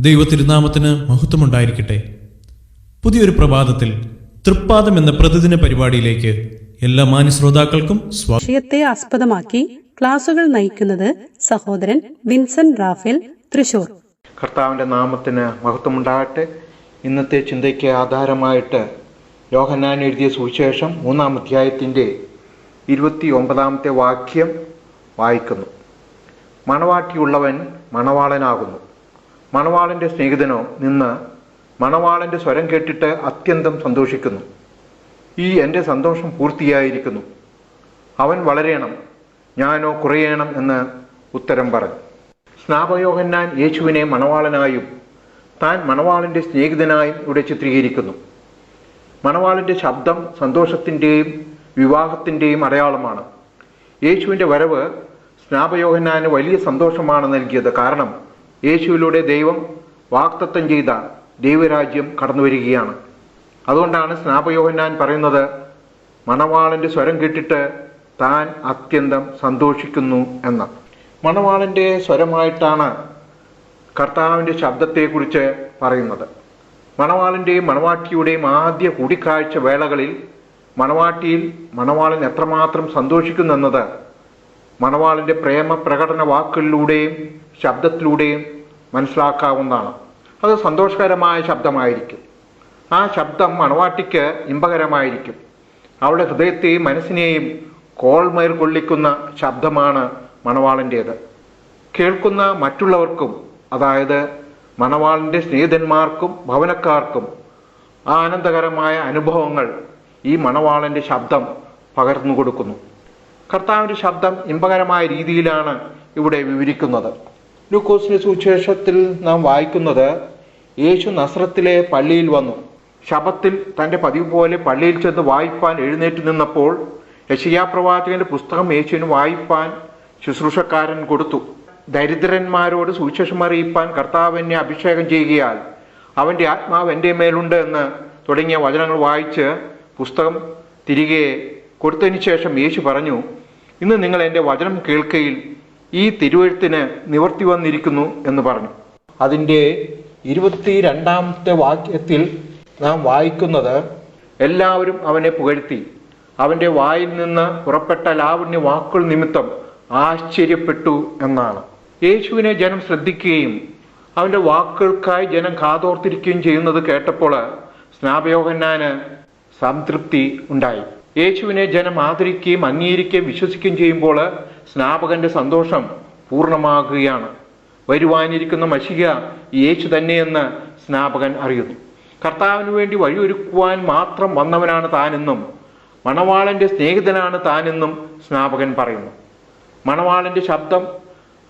ദൈവത്തിരുനാമത്തിന് മഹത്വമുണ്ടായിരിക്കട്ടെ. പുതിയൊരു പ്രഭാതത്തിൽ തൃപ്പാദം എന്ന പ്രതിദിന പരിപാടിയിലേക്ക് എല്ലാ മാന്യ ശ്രോതാക്കൾക്കും വിഷയത്തെ ആസ്പദമാക്കി ക്ലാസുകൾ നയിക്കുന്നത് സഹോദരൻ വിൻസെന്റ് റാഫേൽ, തൃശൂർ. കർത്താവിൻ്റെ നാമത്തിന് മഹത്വമുണ്ടാകട്ടെ. ഇന്നത്തെ ചിന്തയ്ക്ക് ആധാരമായിട്ട് യോഹന്നാൻ എഴുതിയ സുവിശേഷം 3-ാം അധ്യായത്തിൻ്റെ 29-ാമത്തെ വാക്യം വായിക്കുന്നു. മണവാട്ടിയുള്ളവൻ മണവാളനാകുന്നു. മണവാളൻ്റെ സ്നേഹിതനോ നിന്ന് മണവാളൻ്റെ സ്വരം കേട്ടിട്ട് അത്യന്തം സന്തോഷിക്കുന്നു. ഈ എൻ്റെ സന്തോഷം പൂർത്തിയായിരിക്കുന്നു. അവൻ വളരേണം, ഞാനോ കുറയണം എന്ന് ഉത്തരം പറഞ്ഞു. സ്നാപകയോഹന്നാൻ യേശുവിനെ മണവാളനായും താൻ മണവാളൻ്റെ സ്നേഹിതനായും ഇവിടെ ചിത്രീകരിക്കുന്നു. മണവാളൻ്റെ ശബ്ദം സന്തോഷത്തിൻ്റെയും വിവാഹത്തിൻ്റെയും അടയാളമാണ്. യേശുവിൻ്റെ വരവ് സ്നാപകയോഹന്നാന് വലിയ സന്തോഷമാണ് നൽകിയത്. കാരണം യേശുവിലൂടെ ദൈവം വാഗ്ദത്തം ചെയ്ത ദൈവരാജ്യം കടന്നു വരികയാണ്. അതുകൊണ്ടാണ് സ്നാപകയോഹന്നാൻ പറയുന്നത്, മണവാളൻ്റെ സ്വരം കേട്ടിട്ട് താൻ അത്യന്തം സന്തോഷിക്കുന്നു എന്ന്. മണവാളൻ്റെ സ്വരമായിട്ടാണ് കർത്താവിൻ്റെ ശബ്ദത്തെക്കുറിച്ച് പറയുന്നത്. മണവാളൻ്റെയും മണവാട്ടിയുടെയും ആദ്യ കൂടിക്കാഴ്ച വേളകളിൽ മണവാട്ടിയിൽ മണവാളൻ എത്രമാത്രം സന്തോഷിക്കുന്നെന്നത് മണവാളൻ്റെ പ്രേമ പ്രകടന വാക്കുകളിലൂടെയും ശബ്ദത്തിലൂടെയും മനസ്സിലാക്കാവുന്നതാണ്. അത് സന്തോഷകരമായ ശബ്ദമായിരിക്കും. ആ ശബ്ദം മണവാട്ടിക്ക് ഇമ്പകരമായിരിക്കും. അവളുടെ ഹൃദയത്തെയും മനസ്സിനെയും കോൾമേർ കൊള്ളിക്കുന്ന ശബ്ദമാണ് മണവാളൻ്റേത്. കേൾക്കുന്ന മറ്റുള്ളവർക്കും, അതായത് മണവാളൻ്റെ സ്നേഹിതന്മാർക്കും ഭവനക്കാർക്കും ആനന്ദകരമായ അനുഭവങ്ങൾ ഈ മണവാളൻ്റെ ശബ്ദം പകർന്നു കൊടുക്കുന്നു. കർത്താവിൻ്റെ ശബ്ദം ഇമ്പകരമായ രീതിയിലാണ് ഇവിടെ വിവരിക്കുന്നത്. ലൂക്കോസിന്റെ സുവിശേഷത്തിൽ നാം വായിക്കുന്നത്, യേശു നസ്രത്തിലെ പള്ളിയിൽ വന്നു. ശബത്തിൽ തൻ്റെ പതിവ് പോലെ പള്ളിയിൽ ചെന്ന് വായിപ്പാൻ എഴുന്നേറ്റ് നിന്നപ്പോൾ യെശയ്യാ പ്രവാചകന്റെ പുസ്തകം യേശുവിന് വായിപ്പാൻ ശുശ്രൂഷക്കാരൻ കൊടുത്തു. ദരിദ്രന്മാരോട് സുവിശേഷം അറിയിപ്പാൻ കർത്താവ് എന്നെ അഭിഷേകം ചെയ്യുകയാൽ അവൻ്റെ ആത്മാവ് എൻ്റെ മേലുണ്ട് എന്ന് തുടങ്ങിയ വചനങ്ങൾ വായിച്ച് പുസ്തകം തിരികെ കൊടുത്തതിന് ശേഷം യേശു പറഞ്ഞു, ഇന്ന് നിങ്ങൾ എൻ്റെ വചനം കേൾക്കയിൽ ഈ തിരുവെഴുത്തിന് നിവർത്തി വന്നിരിക്കുന്നു എന്ന് പറഞ്ഞു. അതിൻ്റെ 22-ാമത്തെ വാക്യത്തിൽ നാം വായിക്കുന്നത്, എല്ലാവരും അവനെ പുകഴ്ത്തി അവൻ്റെ വായിൽ നിന്ന് പുറപ്പെട്ട ലാവണ്യ വാക്കുകൾ നിമിത്തം ആശ്ചര്യപ്പെട്ടു എന്നാണ്. യേശുവിനെ ജനം ശ്രദ്ധിക്കുകയും അവൻ്റെ വാക്കുകൾക്കായി ജനം കാതോർത്തിരിക്കുകയും ചെയ്യുന്നത് കേട്ടപ്പോൾ സ്നാപകയോഹന്നാന് സംതൃപ്തി ഉണ്ടായി. യേശുവിനെ ജനം ആദരിക്കുകയും അംഗീകരിക്കുകയും വിശ്വസിക്കുകയും ചെയ്യുമ്പോൾ സ്നാപകന്റെ സന്തോഷം പൂർണ്ണമാകുകയാണ്. വരുവാനിരിക്കുന്ന മശിഹ യേശു തന്നെയെന്ന് സ്നാപകൻ അറിയുന്നു. കർത്താവിന് വേണ്ടി വഴിയൊരുക്കുവാൻ മാത്രം വന്നവനാണ് താനെന്നും മണവാളന്റെ സ്നേഹിതനാണ് താനെന്നും സ്നാപകൻ പറയുന്നു. മണവാളന്റെ ശബ്ദം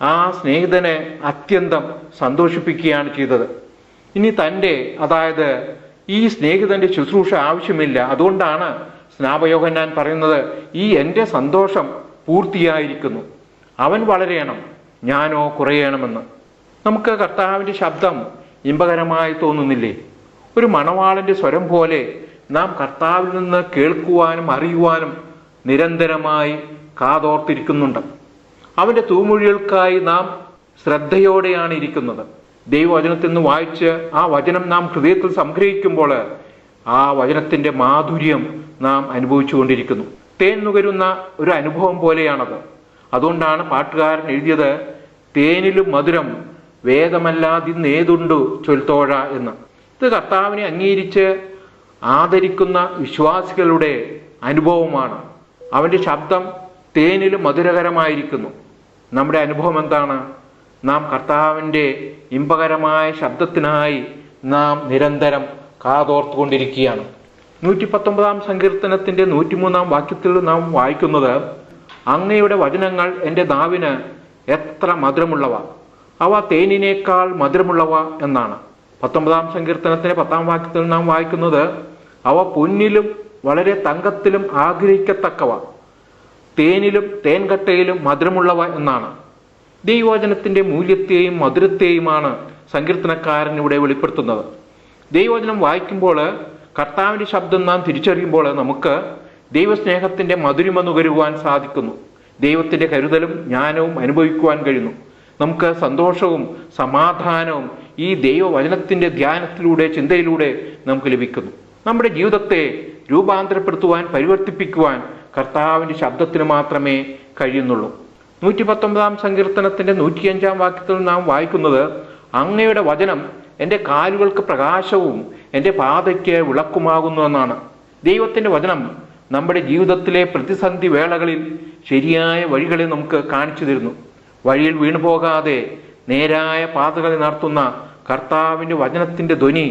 ആ സ്നേഹിതനെ അത്യന്തം സന്തോഷിപ്പിക്കുകയാണ് ചെയ്തത്. ഇനി തൻ്റെ, അതായത് ഈ സ്നേഹിതന്റെ ശുശ്രൂഷ ആവശ്യമില്ല. അതുകൊണ്ടാണ് സ്നാപകയോഹന്നാൻ പറയുന്നത്, ഈ എൻ്റെ സന്തോഷം പൂർത്തിയായിരിക്കുന്നു. അവൻ വളരേണം, ഞാനോ കുറയണമെന്ന്. നമുക്ക് കർത്താവിൻ്റെ ശബ്ദം ഇമ്പകരമായി തോന്നുന്നില്ലേ? ഒരു മണവാളൻ്റെ സ്വരം പോലെ നാം കർത്താവിൽ നിന്ന് കേൾക്കുവാനും അറിയുവാനും നിരന്തരമായി കാതോർത്തിരിക്കുന്നുണ്ട്. അവൻ്റെ തൂമൊഴികൾക്കായി നാം ശ്രദ്ധയോടെയാണ് ഇരിക്കുന്നത്. ദൈവവചനത്തിൽ നിന്ന് വായിച്ച് ആ വചനം നാം ഹൃദയത്തിൽ സംഗ്രഹിക്കുമ്പോൾ ആ വചനത്തിൻ്റെ മാധുര്യം നാം അനുഭവിച്ചു കൊണ്ടിരിക്കുന്നു. തേൻ നുകരുന്ന ഒരു അനുഭവം പോലെയാണത്. അതുകൊണ്ടാണ് പാട്ടുകാരൻ എഴുതിയത്, തേനിലും മധുരം വേദമല്ലാതിന്നേതുണ്ടു ചൊൽത്തോഴ എന്ന്. ഇത് കർത്താവിനെ അംഗീകരിച്ച് ആദരിക്കുന്ന വിശ്വാസികളുടെ അനുഭവമാണ്. അവൻ്റെ ശബ്ദം തേനിലും മധുരകരമായിരിക്കുന്നു. നമ്മുടെ അനുഭവം എന്താണ്? നാം കർത്താവിൻ്റെ ഇമ്പകരമായ ശബ്ദത്തിനായി നാം നിരന്തരം കാതോർത്തുകൊണ്ടിരിക്കുകയാണ്. 119-ാം സങ്കീർത്തനത്തിൻ്റെ 103-ാം വാക്യത്തിൽ നാം വായിക്കുന്നത്, അങ്ങയുടെ വചനങ്ങൾ എൻ്റെ നാവിന് എത്ര മധുരമുള്ളവ, അവ തേനിനേക്കാൾ മധുരമുള്ളവ എന്നാണ്. 19-ാം സങ്കീർത്തനത്തിൻ്റെ 10-ാം വാക്യത്തിൽ നാം വായിക്കുന്നത്, അവ പൊന്നിലും വളരെ തങ്കത്തിലും ആഗ്രഹിക്കത്തക്കവ, തേനിലും തേൻകട്ടയിലും മധുരമുള്ളവ എന്നാണ്. ദൈവവചനത്തിൻ്റെ മൂല്യത്തെയും മധുരത്തെയുമാണ് സങ്കീർത്തനക്കാരൻ ഇവിടെ വെളിപ്പെടുത്തുന്നത്. ദൈവവചനം വായിക്കുമ്പോൾ കർത്താവിൻ്റെ ശബ്ദം നാം തിരിച്ചറിയുമ്പോൾ നമുക്ക് ദൈവസ്നേഹത്തിൻ്റെ മധുരിമ നുകരുവാൻ സാധിക്കുന്നു. ദൈവത്തിൻ്റെ കരുതലും ജ്ഞാനവും അനുഭവിക്കുവാൻ കഴിയുന്നു. നമുക്ക് സന്തോഷവും സമാധാനവും ഈ ദൈവവചനത്തിൻ്റെ ധ്യാനത്തിലൂടെ, ചിന്തയിലൂടെ നമുക്ക് ലഭിക്കുന്നു. നമ്മുടെ ജീവിതത്തെ രൂപാന്തരപ്പെടുത്തുവാൻ, പരിവർത്തിപ്പിക്കുവാൻ കർത്താവിൻ്റെ ശബ്ദത്തിന് മാത്രമേ കഴിയുന്നുള്ളൂ. 119 സങ്കീർത്തനത്തിൻ്റെ 105 വാക്യത്തിൽ നാം വായിക്കുന്നത്, അങ്ങയുടെ വചനം എൻ്റെ കാലുകൾക്ക് പ്രകാശവും എൻ്റെ പാതയ്ക്ക് വിളക്കുമാകുന്നു എന്നാണ്. ദൈവത്തിൻ്റെ വചനം നമ്മുടെ ജീവിതത്തിലെ പ്രതിസന്ധി വേളകളിൽ ശരിയായ വഴികളെ നമുക്ക് കാണിച്ചു തരുന്നു. വഴിയിൽ വീണുപോകാതെ നേരായ പാതകളെ നടത്തുന്ന കർത്താവിൻ്റെ വചനത്തിൻ്റെ ധ്വനി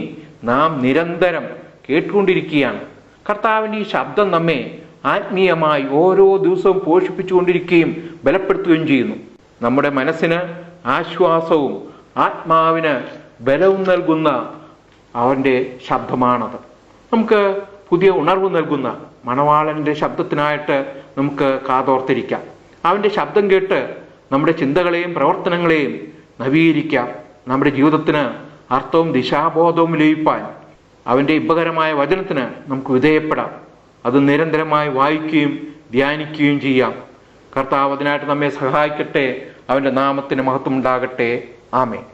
നാം നിരന്തരം കേട്ടുകൊണ്ടിരിക്കുകയാണ്. കർത്താവിൻ്റെ ഈ ശബ്ദം നമ്മെ ആത്മീയമായി ഓരോ ദിവസവും പോഷിപ്പിച്ചുകൊണ്ടിരിക്കുകയും ബലപ്പെടുത്തുകയും ചെയ്യുന്നു. നമ്മുടെ മനസ്സിന് ആശ്വാസവും ആത്മാവിന് ബലവും നൽകുന്ന അവൻ്റെ ശബ്ദമാണത്. നമുക്ക് പുതിയ ഉണർവ് നൽകുന്ന മണവാളൻ്റെ ശബ്ദത്തിനായിട്ട് നമുക്ക് കാതോർത്തിരിക്കാം. അവൻ്റെ ശബ്ദം കേട്ട് നമ്മുടെ ചിന്തകളെയും പ്രവർത്തനങ്ങളെയും നവീകരിക്കാം. നമ്മുടെ ജീവിതത്തിന് അർത്ഥവും ദിശാബോധവും ലഭിപ്പാൻ അവൻ്റെ ഇമ്പകരമായ വചനത്തിന് നമുക്ക് വിധേയപ്പെടാം. അത് നിരന്തരമായി വായിക്കുകയും ധ്യാനിക്കുകയും ചെയ്യാം. കർത്താവ് അതിനായിട്ട് നമ്മെ സഹായിക്കട്ടെ. അവൻ്റെ നാമത്തിന് മഹത്വം ഉണ്ടാകട്ടെ. ആമേൻ.